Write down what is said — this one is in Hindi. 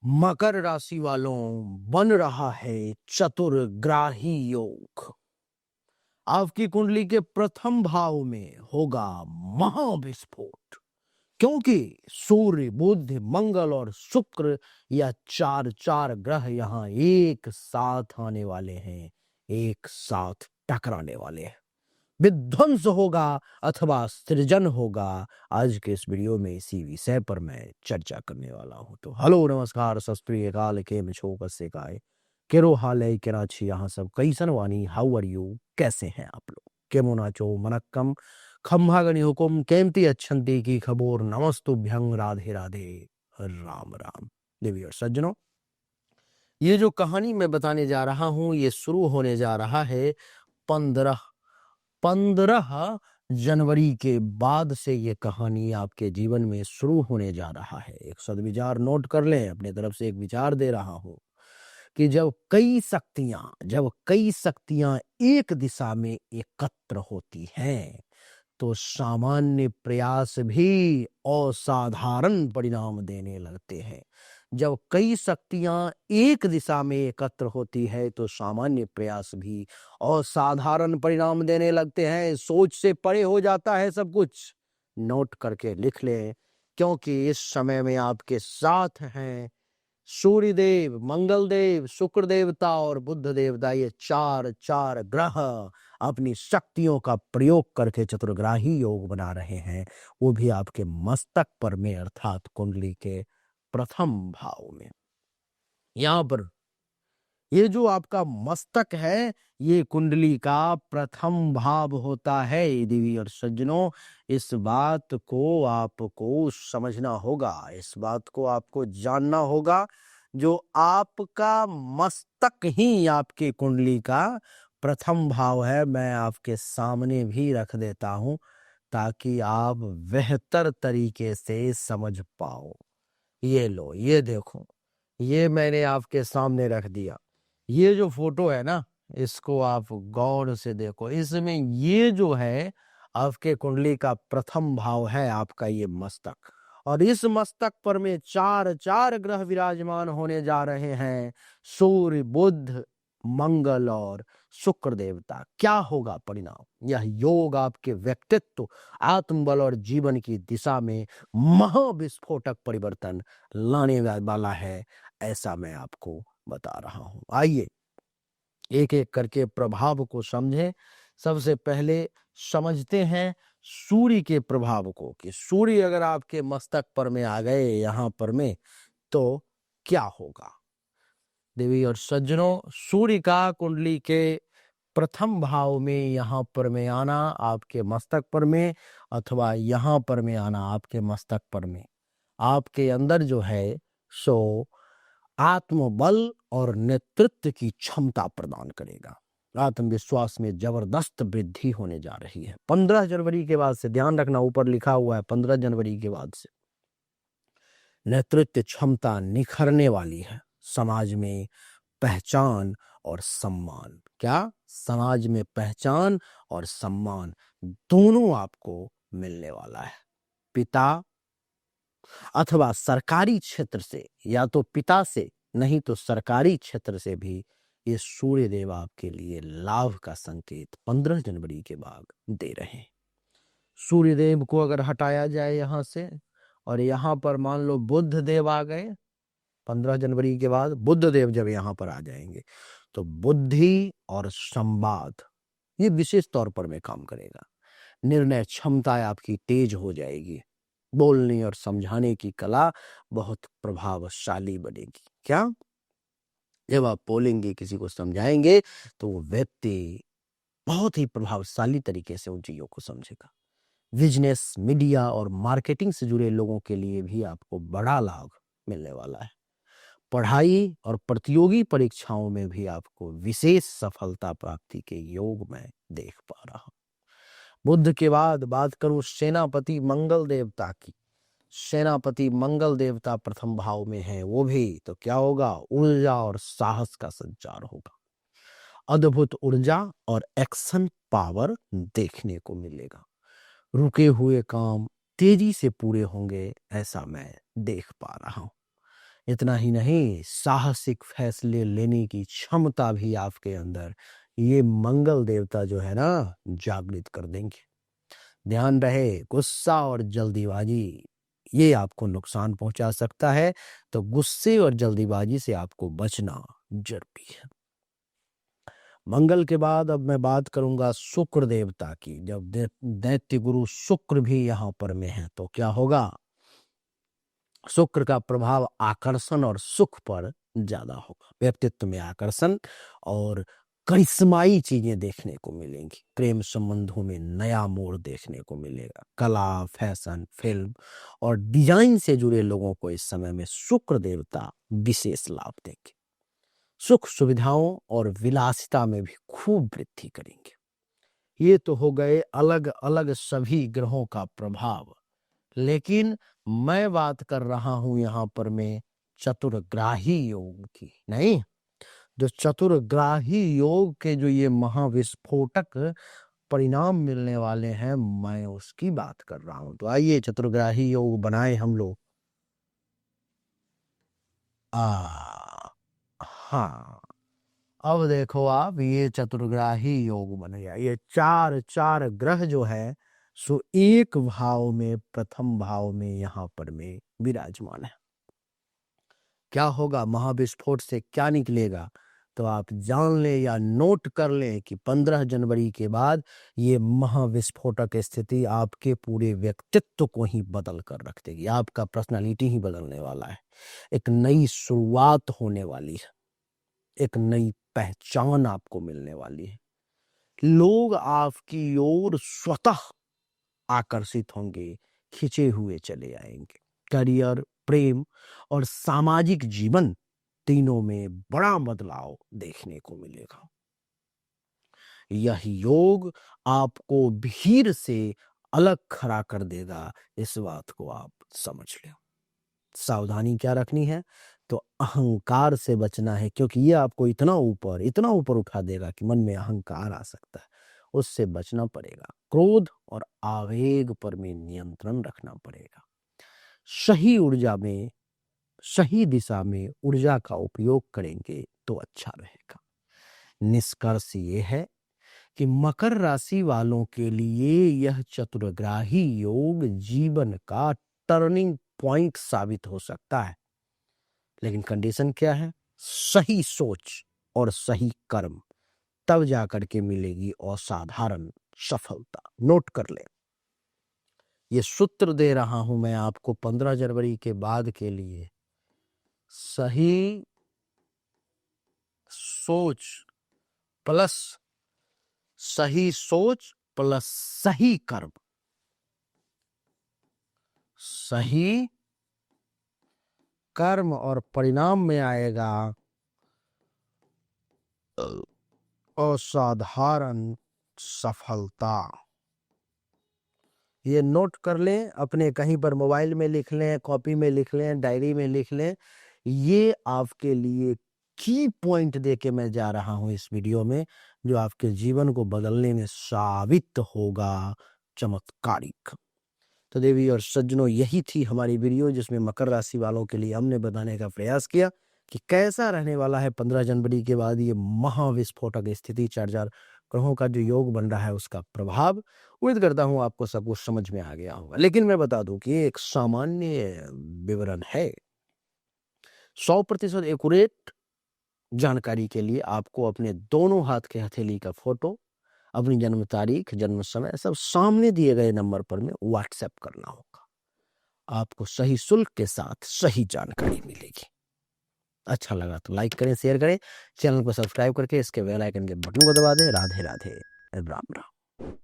मकर राशि वालों, बन रहा है चतुर्ग्राही योग। आपकी कुंडली के प्रथम भाव में होगा महाविस्फोट, क्योंकि सूर्य, बुध, मंगल और शुक्र या चार चार ग्रह यहां एक साथ आने वाले हैं, एक साथ टकराने वाले हैं। विध्वंस होगा अथवा सृजन होगा। आज के इस वीडियो में इसी विषय पर मैं चर्चा करने वाला हूं। तो हेलो, नमस्कार, सत श्री अकाल, केम छो, कसे काय, केरो हाल है, कराची यहाँ सब कैसन वानी, हाउ आर यू, कैसे हैं आप लोग, केमो नाचो मनक्कम, खम्भागनी हुकुम, केमती अच्छंती की खबोर, नमस्तुभ्यं, राधे राधे, राम राम। देवी और सज्जनों, ये जो कहानी मैं बताने जा रहा हूं, ये शुरू होने जा रहा है 15 जनवरी के बाद से। ये कहानी आपके जीवन में शुरू होने जा रहा है। एक सद्विचार नोट कर लें, अपने तरफ से एक विचार दे रहा हूं कि जब कई शक्तियां एक दिशा में एकत्र होती हैं, तो सामान्य प्रयास भी असाधारण परिणाम देने लगते हैं। जब कई शक्तियां एक दिशा में एकत्र होती है, तो सामान्य प्रयास भी असाधारण परिणाम देने लगते हैं। सोच से परे हो जाता है सब कुछ। नोट करके लिख लें, क्योंकि इस समय में आपके साथ हैं सूर्य देव, मंगल देव, शुक्र देवता और बुध देवता। ये चार चार ग्रह अपनी शक्तियों का प्रयोग करके चतुर्ग्राही योग बना रहे हैं, वो भी आपके मस्तक पर में, अर्थात कुंडली के प्रथम भाव में। यहां पर ये जो आपका मस्तक है, ये कुंडली का प्रथम भाव होता है। देवी और सज्जनों, इस बात को आपको समझना होगा, इस बात को आपको जानना होगा। जो आपका मस्तक ही आपके कुंडली का प्रथम भाव है, मैं आपके सामने भी रख देता हूं, ताकि आप बेहतर तरीके से समझ पाओ। ये लो, ये देखो, ये मैंने आपके सामने रख दिया। ये जो फोटो है ना, इसको आप गौर से देखो। इसमें ये जो है आपके कुंडली का प्रथम भाव है, आपका ये मस्तक। और इस मस्तक पर में चार चार ग्रह विराजमान होने जा रहे हैं, सूर्य, बुध, मंगल और शुक्र देवता। क्या होगा परिणाम? यह योग आपके व्यक्तित्व, आत्मबल और जीवन की दिशा में महाविस्फोटक परिवर्तन लाने वाला है, ऐसा मैं आपको बता रहा हूं। आइए एक एक करके प्रभाव को समझें। सबसे पहले समझते हैं सूर्य के प्रभाव को, कि सूर्य अगर आपके मस्तक पर में आ गए यहां पर में, तो क्या होगा। देवी और सज्जनों, सूर्य का कुंडली के प्रथम भाव में यहां पर में आना, आपके मस्तक पर में, अथवा यहां पर में आना आपके मस्तक पर में, आपके अंदर जो है सो आत्मबल और नेतृत्व की क्षमता प्रदान करेगा। आत्मविश्वास में जबरदस्त वृद्धि होने जा रही है 15 जनवरी के बाद से। ध्यान रखना, ऊपर लिखा हुआ है 15 जनवरी के बाद से नेतृत्व क्षमता निखरने वाली है। समाज में पहचान और सम्मान, क्या समाज में पहचान और सम्मान दोनों आपको मिलने वाला है। पिता अथवा सरकारी क्षेत्र से, या तो पिता से नहीं तो सरकारी क्षेत्र से भी ये सूर्य देव आपके लिए लाभ का संकेत 15 जनवरी के बाद दे रहे हैं। सूर्य देव को अगर हटाया जाए यहां से, और यहां पर मान लो बुध देव आ गए 15 जनवरी के बाद, बुध देव जब यहां पर आ जाएंगे, तो बुद्धि और संवाद ये विशेष तौर पर में काम करेगा। निर्णय क्षमता आपकी तेज हो जाएगी। बोलने और समझाने की कला बहुत प्रभावशाली बनेगी। क्या? जब आप बोलेंगे, किसी को समझाएंगे, तो वो व्यक्ति बहुत ही प्रभावशाली तरीके से उन चीजों को समझेगा। बिजनेस, मीडिया और मार्केटिंग से जुड़े लोगों के लिए भी आपको बड़ा लाभ मिलने वाला है। पढ़ाई और प्रतियोगी परीक्षाओं में भी आपको विशेष सफलता प्राप्ति के योग में देख पा रहा हूं। बुध के बाद बात करूं सेनापति मंगल देवता की। सेनापति मंगल देवता प्रथम भाव में है, वो भी तो क्या होगा, ऊर्जा और साहस का संचार होगा। अद्भुत ऊर्जा और एक्शन पावर देखने को मिलेगा। रुके हुए काम तेजी से पूरे होंगे, ऐसा मैं देख पा रहा हूं। इतना ही नहीं, साहसिक फैसले लेने की क्षमता भी आपके अंदर ये मंगल देवता जो है ना जागृत कर देंगे। ध्यान रहे, गुस्सा और जल्दीबाजी ये आपको नुकसान पहुंचा सकता है, तो गुस्से और जल्दीबाजी से आपको बचना जरूरी है। मंगल के बाद अब मैं बात करूंगा शुक्र देवता की। जब दैत्य गुरु शुक्र भी यहाँ पर में है तो क्या होगा? शुक्र का प्रभाव आकर्षण और सुख पर ज्यादा होगा। व्यक्तित्व में आकर्षण और करिश्माई चीजें देखने को मिलेंगी। प्रेम संबंधों में नया मोड़ देखने को मिलेगा। कला, फैशन, फिल्म और डिजाइन से जुड़े लोगों को इस समय में शुक्र देवता विशेष लाभ देंगे। सुख सुविधाओं और विलासिता में भी खूब वृद्धि करेंगे। ये तो हो गए अलग अलग सभी ग्रहों का प्रभाव, लेकिन मैं बात कर रहा हूं यहां पर मैं चतुर्ग्राही योग की। नहीं, जो चतुर्ग्राही योग के जो ये महाविस्फोटक परिणाम मिलने वाले हैं, मैं उसकी बात कर रहा हूं। तो आइए चतुर्ग्राही योग बनाए हम लोग। हाँ, अब देखो आप, ये चतुर्ग्राही योग बन गया। ये चार चार ग्रह जो है सो एक भाव में, प्रथम भाव में यहां पर में विराजमान है। क्या होगा, महाविस्फोट से क्या निकलेगा, तो आप जान लें या नोट कर लें कि 15 जनवरी के बाद ये महाविस्फोटक स्थिति आपके पूरे व्यक्तित्व को ही बदल कर रख देगी। आपका पर्सनालिटी ही बदलने वाला है। एक नई शुरुआत होने वाली है। एक नई पहचान आपको मिलने वाली है। लोग आपकी ओर स्वतः आकर्षित होंगे, खिंचे हुए चले आएंगे। करियर, प्रेम और सामाजिक जीवन तीनों में बड़ा बदलाव देखने को मिलेगा। यह योग आपको भीड़ से अलग खड़ा कर देगा, इस बात को आप समझ लें। सावधानी क्या रखनी है, तो अहंकार से बचना है, क्योंकि ये आपको इतना ऊपर उठा देगा कि मन में अहंकार आ सकता है। उससे बचना पड़ेगा। क्रोध और आवेग पर में नियंत्रण रखना पड़ेगा। सही ऊर्जा में, सही दिशा में ऊर्जा का उपयोग करेंगे तो अच्छा रहेगा। निष्कर्ष ये है कि मकर राशि वालों के लिए यह चतुर्ग्राही योग जीवन का टर्निंग पॉइंट साबित हो सकता है। लेकिन कंडीशन क्या है? सही सोच और सही कर्म, तब जाकर के मिलेगी असाधारण सफलता। नोट कर ले, ये सूत्र दे रहा हूं मैं आपको 15 जनवरी के बाद के लिए। सही सोच प्लस सही सोच प्लस सही कर्म, सही कर्म और परिणाम में आएगा असाधारण सफलता। ये नोट कर लें, अपने कहीं पर मोबाइल में लिख लें, कॉपी में लिख लें, डायरी में लिख लें। ये आपके लिए की पॉइंट दे के मैं जा रहा हूं इस वीडियो में, जो आपके जीवन को बदलने में साबित होगा चमत्कारिक। तो देवी और सज्जनों, यही थी हमारी वीडियो, जिसमें मकर राशि वालों के लिए हमने बताने का प्रयास किया कि कैसा रहने वाला है 15 जनवरी के बाद ये महाविस्फोटक स्थिति। चार चार ग्रहों का जो योग बन रहा है उसका प्रभाव। उम्मीद करता हूं आपको सब कुछ समझ में आ गया होगा। लेकिन मैं बता दूं कि ये एक सामान्य विवरण है। 100% एक्यूरेट जानकारी के लिए आपको अपने दोनों हाथ के हथेली का फोटो, अपनी जन्म तारीख, जन्म समय सब सामने दिए गए नंबर पर में व्हाट्सएप करना होगा। आपको सही शुल्क के साथ सही जानकारी मिलेगी। अच्छा लगा तो लाइक करें, शेयर करें, चैनल को सब्सक्राइब करके इसके बेल आइकन के बटन को दबा दें। राधे राधे, राम राम।